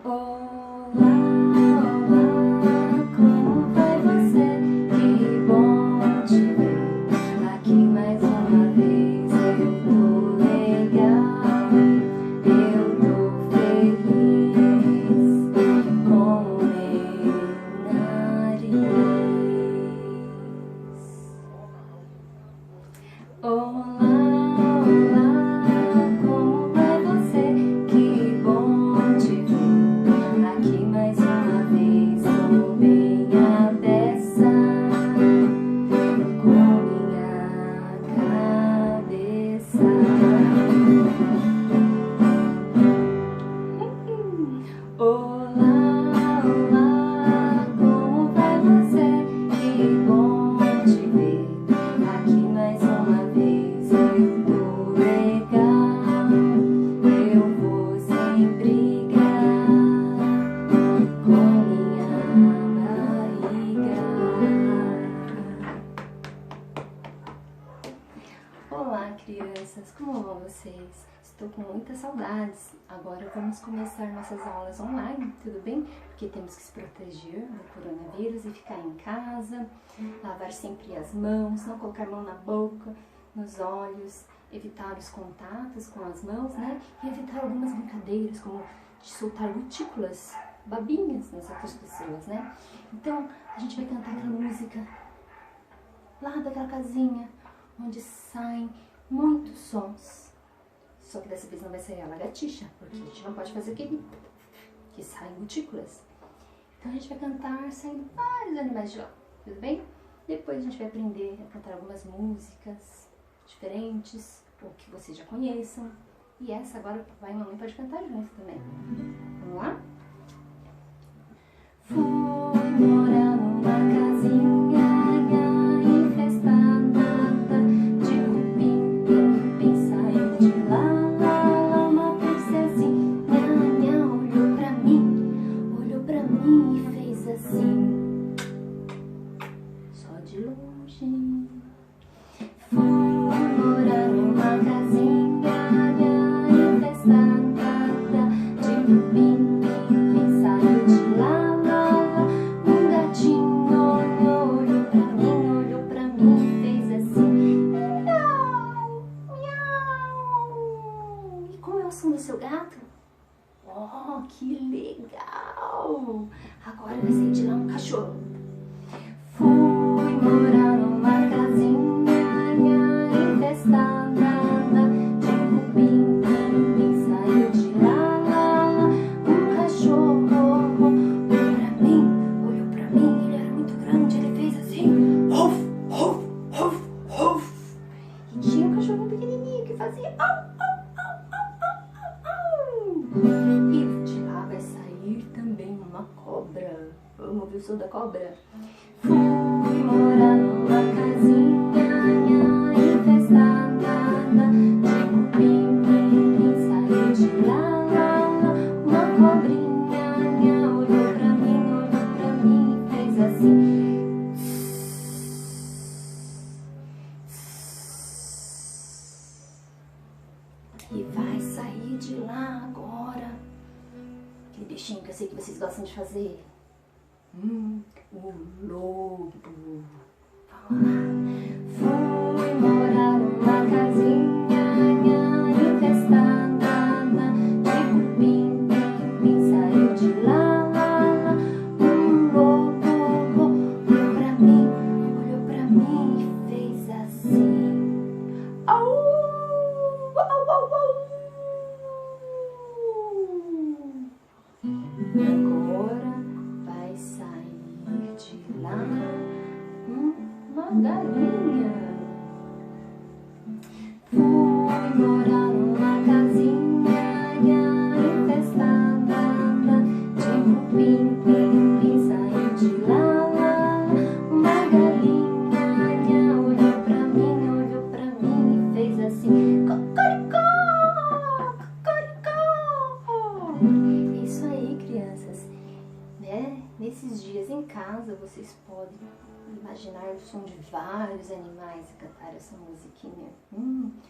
Olá, olá, como vai você? Que bom te ver aqui mais uma vez. Eu tô legal, eu tô feliz com o meu nariz. Olá, olá, como vai você? Que bom te ver aqui mais uma vez. Tô bem à beça com minha cabeça. Olá, olá, como vai você? Que bom te ver aqui mais uma vez. Eu tô legal, eu vou sem brigar com minha barriga. Olá, crianças, como vão vocês? Estou com muitas saudades. Agora vamos começar nossas aulas online, tudo bem? Porque temos que se proteger do coronavírus e ficar em casa, lavar sempre as mãos, não colocar a mão na boca, nos olhos, evitar os contatos com as mãos, né? E evitar algumas brincadeiras, como de soltar gotículas, babinhas nas outras pessoas, né? Então, a gente vai cantar aquela música lá daquela casinha, onde saem muitos sons. Só que dessa vez não vai sair a lagartixa, porque a gente não pode fazer aquele que saem gotículas. Então a gente vai cantar saindo vários animais de lá, tudo bem? Depois a gente vai aprender a cantar algumas músicas diferentes, ou que vocês já conheçam. E essa agora o papai e a mamãe podem cantar junto também. Vamos lá? Fui morar numa casinha enfestada de cupim, pim, saiu de lá. Uma princesinha olhou pra mim e fez assim, só de longe. Fui morar numa casinha enfestada de cupim, pim, saiu de lá. Um gatinho olhou pra mim e fez assim, miau, miau. E como é o som do seu gato? Oh, que legal! Agora vai sair de lá um cachorro. Fui morar numa casinha infestada de cupim, pim, saiu de lá. Um cachorro olhou pra mim, ele era muito grande, ele fez assim, ruf, ruf, ruf, ruf. E tinha um cachorro pequenininho que fazia au, au, au, au, au, au. E de lá vai sair também uma cobra. Vamos ouvir o som da cobra? Fui morar numa casinha infestada de cupim, pim, saiu de lá. Uma cobrinha olhou pra mim e fez assim. E vai sair de lá agora aquele bichinho que eu sei que vocês gostam de fazer. O lobo. Vamos lá. Fui morar numa casinha infestada de cupim, pim, saiu de lá. Um lobo olhou pra mim e fez assim. Au, au, au, au. Agora vai sair de lá uma galinha. Fui morar numa casinha infestada de cupim, pim, saiu de lá. Uma galinha olhou pra mim e fez assim, cocoricó, cocoricó. Isso aí, crianças, né? Nesses dias em casa vocês podem imaginar o som de vários animais e cantar essa musiquinha.